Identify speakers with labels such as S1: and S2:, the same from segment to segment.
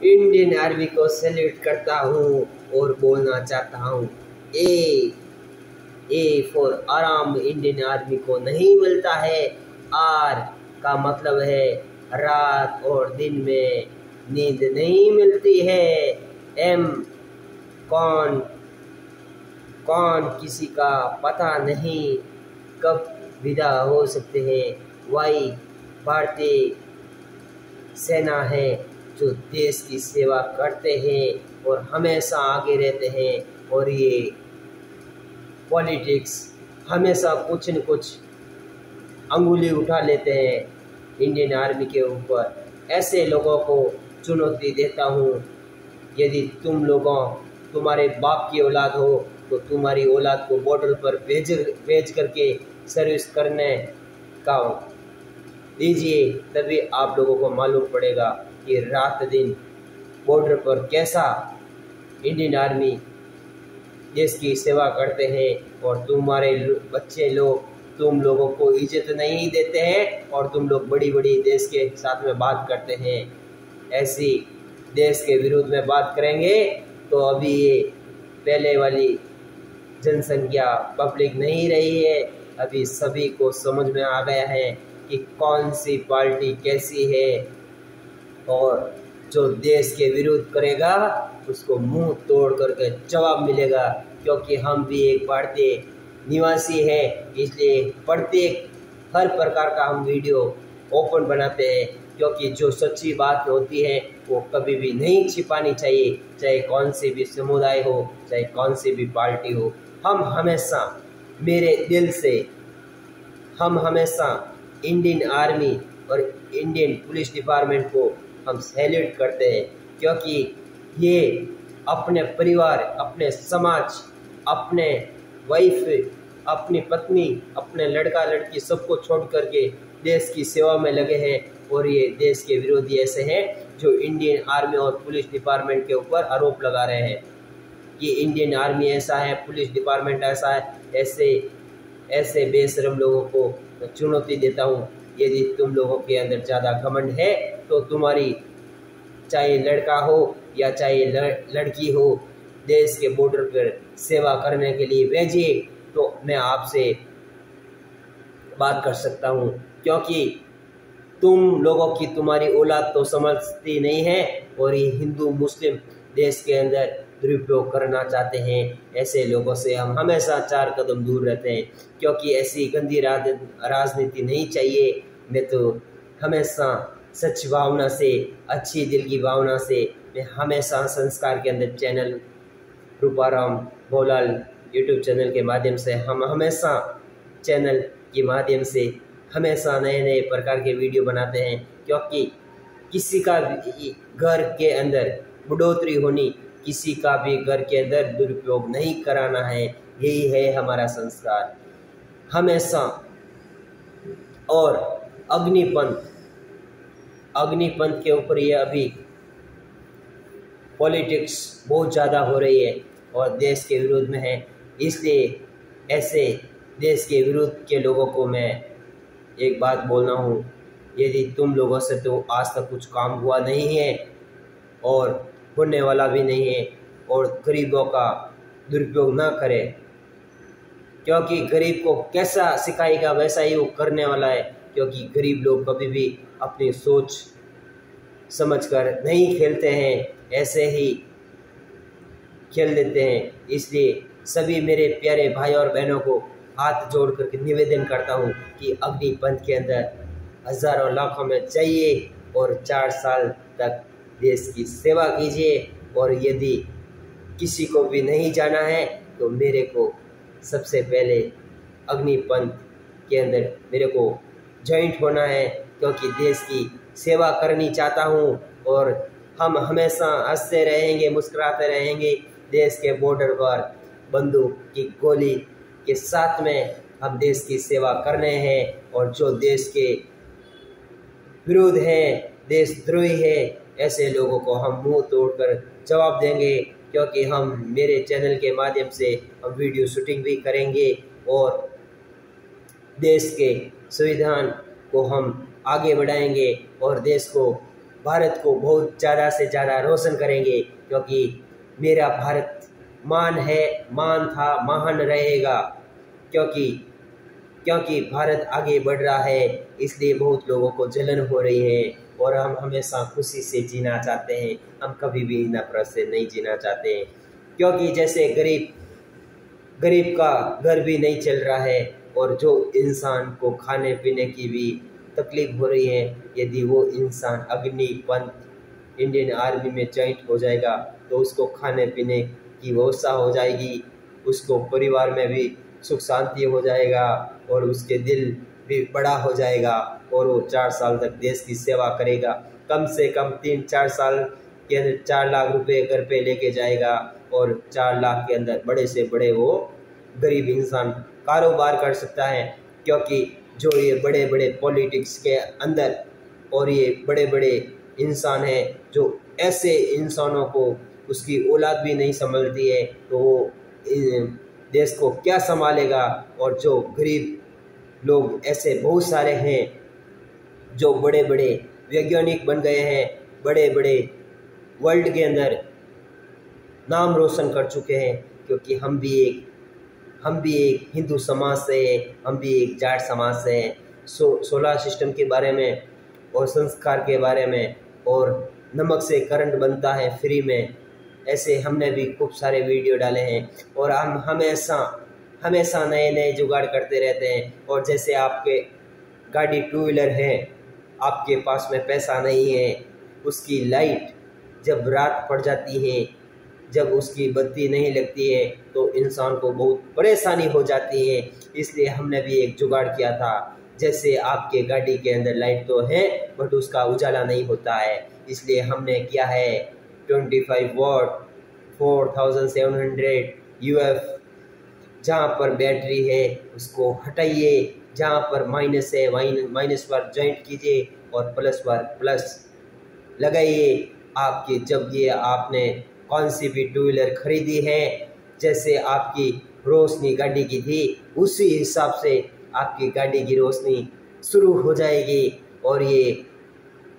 S1: Indian army को salute करता हूँ और बोलना चाहता हूँ, ए फॉर आराम इंडियन आर्मी को नहीं मिलता है। आर का मतलब है रात और दिन में नींद नहीं मिलती है। एम कौन कौन किसी का पता नहीं कब विदा हो सकते हैं। वाई भारतीय सेना है जो देश की सेवा करते हैं और हमेशा आगे रहते हैं। और ये पॉलिटिक्स हमेशा कुछ न कुछ अंगुली उठा लेते हैं इंडियन आर्मी के ऊपर। ऐसे लोगों को चुनौती देता हूँ, यदि तुम्हारे बाप की औलाद हो तो तुम्हारी औलाद को बॉर्डर पर भेज करके सर्विस करने का दीजिए, तभी आप लोगों को मालूम पड़ेगा कि रात दिन बॉर्डर पर कैसा इंडियन आर्मी देश की सेवा करते हैं। और तुम्हारे बच्चे लोग तुम लोगों को इज्जत नहीं देते हैं और तुम लोग बड़ी बड़ी देश के साथ में बात करते हैं। ऐसी देश के विरोध में बात करेंगे तो अभी ये पहले वाली जनसंख्या पब्लिक नहीं रही है। अभी सभी को समझ में आ गया है कि कौन सी पार्टी कैसी है, और जो देश के विरोध करेगा उसको मुंह तोड़ करके जवाब मिलेगा। क्योंकि हम भी एक भारतीय निवासी है, इसलिए प्रत्येक हर प्रकार का हम वीडियो ओपन बनाते हैं, क्योंकि जो सच्ची बात होती है वो कभी भी नहीं छिपानी चाहिए, चाहे कौन से भी समुदाय हो, चाहे कौन सी भी पार्टी हो। हम हमेशा मेरे दिल से हम हमेशा इंडियन आर्मी और इंडियन पुलिस डिपार्टमेंट को हम सैल्यूट करते हैं, क्योंकि ये अपने परिवार, अपने समाज, अपने वाइफ, अपनी पत्नी, अपने लड़का लड़की सबको छोड़ करके देश की सेवा में लगे हैं। और ये देश के विरोधी ऐसे हैं जो इंडियन आर्मी और पुलिस डिपार्टमेंट के ऊपर आरोप लगा रहे हैं कि इंडियन आर्मी ऐसा है, पुलिस डिपार्टमेंट ऐसा है। ऐसे बेशरम लोगों को चुनौती देता हूँ, यदि तुम लोगों के अंदर ज़्यादा घमंड है तो तुम्हारी चाहे लड़का हो या चाहे लड़की हो, देश के बॉर्डर पर सेवा करने के लिए भेजिए तो मैं आपसे बात कर सकता हूँ। क्योंकि तुम लोगों की तुम्हारी औलाद तो समझती नहीं है और ये हिंदू मुस्लिम देश के अंदर दुरुपयोग करना चाहते हैं। ऐसे लोगों से हम हमेशा 4 कदम दूर रहते हैं, क्योंकि ऐसी गंदी राजनीति नहीं चाहिए। मैं तो हमेशा सच भावना से, अच्छी दिल की भावना से, मैं हमेशा संस्कार के अंदर चैनल रूपाराम भोलाल यूट्यूब चैनल के माध्यम से हम हमेशा चैनल के माध्यम से हमेशा नए नए प्रकार के वीडियो बनाते हैं। क्योंकि किसी का भी घर के अंदर बढ़ोतरी होनी, किसी का भी घर के अंदर दुरुपयोग नहीं कराना है, यही है हमारा संस्कार हमेशा। और अग्निपंथ के ऊपर ये अभी पॉलिटिक्स बहुत ज़्यादा हो रही है और देश के विरोध में है, इसलिए ऐसे देश के विरोध के लोगों को मैं एक बात बोलना हूँ, यदि तुम लोगों से तो आज तक कुछ काम हुआ नहीं है और होने वाला भी नहीं है, और गरीबों का दुरुपयोग ना करें, क्योंकि गरीब को कैसा सिखाएगा वैसा ही वो करने वाला है। क्योंकि गरीब लोग कभी भी अपनी सोच समझकर नहीं खेलते हैं, ऐसे ही खेल देते हैं। इसलिए सभी मेरे प्यारे भाई और बहनों को हाथ जोड़ करके निवेदन करता हूँ कि अग्निपंथ के अंदर हजारों लाखों में जाइए और 4 साल तक देश की सेवा कीजिए। और यदि किसी को भी नहीं जाना है तो मेरे को सबसे पहले अग्निपंथ के अंदर मेरे को ज्वाइंट होना है, क्योंकि देश की सेवा करनी चाहता हूँ। और हम हमेशा हंसते रहेंगे, मुस्कुराते रहेंगे। देश के बॉर्डर पर बंदूक की गोली के साथ में हम देश की सेवा कर रहे हैं। और जो देश के विरोध हैं, देशद्रोही है, ऐसे लोगों को हम मुंह तोड़कर जवाब देंगे। क्योंकि हम मेरे चैनल के माध्यम से हम वीडियो शूटिंग भी करेंगे और देश के संविधान को हम आगे बढ़ाएंगे और देश को भारत को बहुत ज़्यादा से ज़्यादा रोशन करेंगे, क्योंकि मेरा भारत मान है, मान था, महान रहेगा। क्योंकि भारत आगे बढ़ रहा है, इसलिए बहुत लोगों को जलन हो रही है और हम हमेशा खुशी से जीना चाहते हैं। हम कभी भी नफरत से नहीं जीना चाहते हैं, क्योंकि जैसे गरीब का घर भी नहीं चल रहा है और जो इंसान को खाने पीने की भी तकलीफ हो रही है, यदि वो इंसान अग्निपंथ इंडियन आर्मी में ज्वाइन हो जाएगा तो उसको खाने पीने की व्यवस्था हो जाएगी, उसको परिवार में भी सुख शांति हो जाएगा और उसके दिल भी बड़ा हो जाएगा और वो 4 साल तक देश की सेवा करेगा। कम से कम 3-4 साल के अंदर 4 लाख रुपए घर पे लेके जाएगा और 4 लाख के अंदर बड़े से बड़े वो गरीब इंसान कारोबार कर सकता है। क्योंकि जो ये बड़े बड़े पॉलिटिक्स के अंदर और ये बड़े बड़े इंसान हैं, जो ऐसे इंसानों को उसकी औलाद भी नहीं संभलती है, तो वो देश को क्या संभालेगा। और जो गरीब लोग ऐसे बहुत सारे हैं जो बड़े बड़े वैज्ञानिक बन गए हैं, बड़े बड़े वर्ल्ड के अंदर नाम रोशन कर चुके हैं, क्योंकि हम भी एक हिंदू समाज से हैं, हम भी एक जाट समाज से हैं। सोलर सिस्टम के बारे में और संस्कार के बारे में और नमक से करंट बनता है फ्री में, ऐसे हमने भी खूब सारे वीडियो डाले हैं और हम हमेशा नए नए जुगाड़ करते रहते हैं। और जैसे आपके गाड़ी 2 व्हीलर है, आपके पास में पैसा नहीं है, उसकी लाइट जब रात पड़ जाती है, जब उसकी बत्ती नहीं लगती है तो इंसान को बहुत परेशानी हो जाती है। इसलिए हमने भी एक जुगाड़ किया था, जैसे आपके गाड़ी के अंदर लाइट तो है बट उसका उजाला नहीं होता है, इसलिए हमने किया है 25 वॉट 4700 UF। जहाँ पर बैटरी है उसको हटाइए, जहाँ पर माइनस है माइनस पर जॉइंट कीजिए और प्लस पर प्लस लगाइए। आपकी जब ये आपने कौन सी भी 2 व्हीलर खरीदी है, जैसे आपकी रोशनी गाड़ी की थी उसी हिसाब से आपकी गाड़ी की रोशनी शुरू हो जाएगी। और ये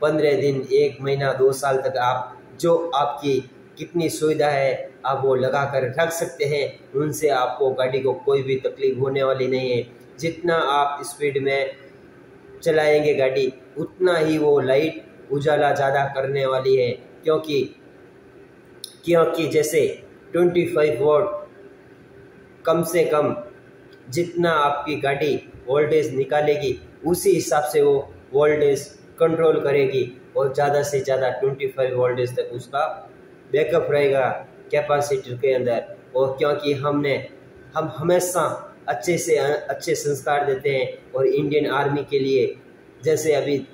S1: 15 दिन 1 महीना 2 साल तक आप जो आपकी कितनी सुविधा है आप वो लगा कर रख सकते हैं, उनसे आपको गाड़ी को कोई भी तकलीफ होने वाली नहीं है। जितना आप स्पीड में चलाएंगे गाड़ी उतना ही वो लाइट उजाला ज़्यादा करने वाली है, क्योंकि जैसे 25 वॉट कम से कम जितना आपकी गाड़ी वोल्टेज निकालेगी उसी हिसाब से वो वोल्टेज कंट्रोल करेगी और ज़्यादा से ज़्यादा 25 वोल्टेज तक उसका बैकअप रहेगा कैपेसिटर के अंदर। और क्योंकि हम हमेशा अच्छे से अच्छे संस्कार देते हैं और इंडियन आर्मी के लिए जैसे अभी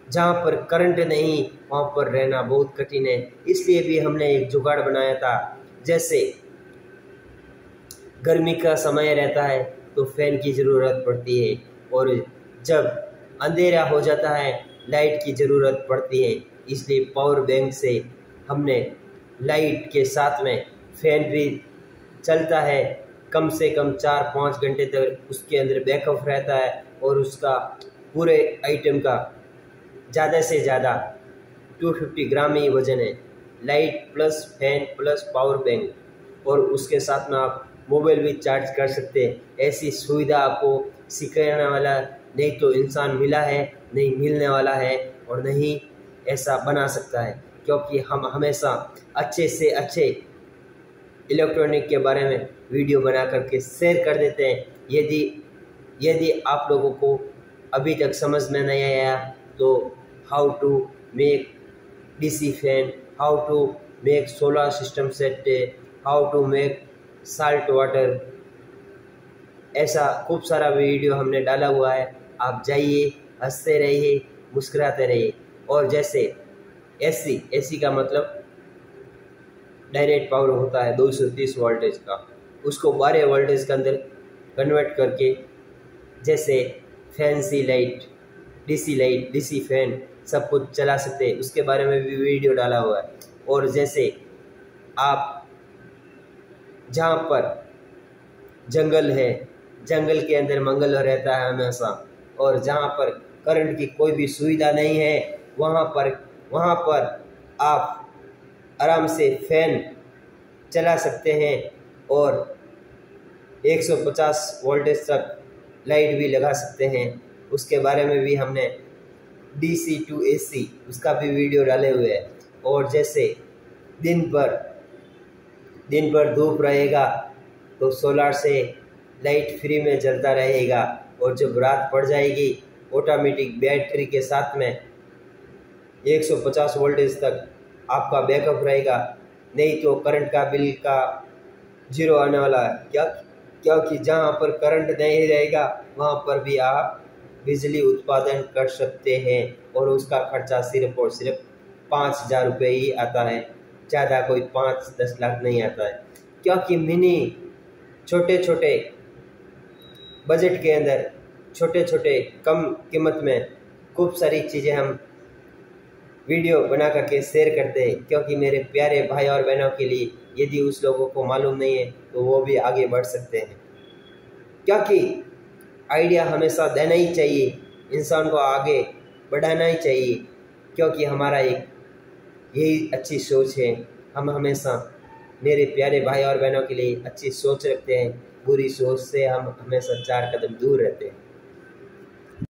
S1: जहाँ पर करंट नहीं वहाँ पर रहना बहुत कठिन है, इसलिए भी हमने एक जुगाड़ बनाया था। जैसे गर्मी का समय रहता है तो फैन की ज़रूरत पड़ती है और जब अंधेरा हो जाता है लाइट की ज़रूरत पड़ती है, इसलिए पावर बैंक से हमने लाइट के साथ में फैन भी चलता है। कम से कम 4-5 घंटे तक उसके अंदर बैकअप रहता है और उसका पूरे आइटम का ज़्यादा से ज़्यादा 250 ग्राम ही वज़न है। Light plus fan plus power bank और उसके साथ में आप मोबाइल भी चार्ज कर सकते हैं। ऐसी सुविधा आपको सिखाने वाला नहीं तो इंसान मिला है, नहीं मिलने वाला है और नहीं ऐसा बना सकता है, क्योंकि हम हमेशा अच्छे से अच्छे इलेक्ट्रॉनिक के बारे में वीडियो बना करके शेयर कर देते हैं। यदि आप लोगों को अभी तक समझ में नहीं आया तो how to make DC fan, how to make solar system set, how to make salt water, ऐसा खूब सारा वीडियो हमने डाला हुआ है। आप जाइए, हंसते रहिए, मुस्कुराते रहिए। और जैसे एसी का मतलब डायरेक्ट पावर होता है 230 वोल्टेज का, उसको 12 वोल्टेज के अंदर कन्वर्ट करके जैसे फैंसी लाइट, DC फैन सब कुछ चला सकते हैं, उसके बारे में भी वीडियो डाला हुआ है। और जैसे आप जहाँ पर जंगल है, जंगल के अंदर मंगल रहता है हमेशा, और जहाँ पर करंट की कोई भी सुविधा नहीं है वहाँ पर वहाँ पर आप आराम से फैन चला सकते हैं और 150 वोल्टेज तक लाइट भी लगा सकते हैं। उसके बारे में भी हमने DC to AC उसका भी वीडियो डाले हुए हैं। और जैसे दिन भर धूप रहेगा तो सोलर से लाइट फ्री में जलता रहेगा, और जब रात पड़ जाएगी ऑटोमेटिक बैटरी के साथ में 150 वोल्टेज तक आपका बैकअप रहेगा। नहीं तो करंट का बिल का जीरो आने वाला है, क्योंकि जहाँ पर करंट नहीं रहेगा वहाँ पर भी आप बिजली उत्पादन कर सकते हैं, और उसका खर्चा सिर्फ और सिर्फ 5,000 रुपये ही आता है, ज़्यादा कोई 5-10 लाख नहीं आता है। क्योंकि मिनी छोटे छोटे बजट के अंदर छोटे छोटे कम कीमत में खूब सारी चीज़ें हम वीडियो बना करके शेयर करते हैं, क्योंकि मेरे प्यारे भाई और बहनों के लिए यदि उस लोगों को मालूम नहीं है तो वो भी आगे बढ़ सकते हैं। क्योंकि आइडिया हमेशा देना ही चाहिए, इंसान को आगे बढ़ाना ही चाहिए, क्योंकि हमारा एक यही अच्छी सोच है। हम हमेशा मेरे प्यारे भाई और बहनों के लिए अच्छी सोच रखते हैं, बुरी सोच से हम हमेशा 4 कदम दूर रहते हैं।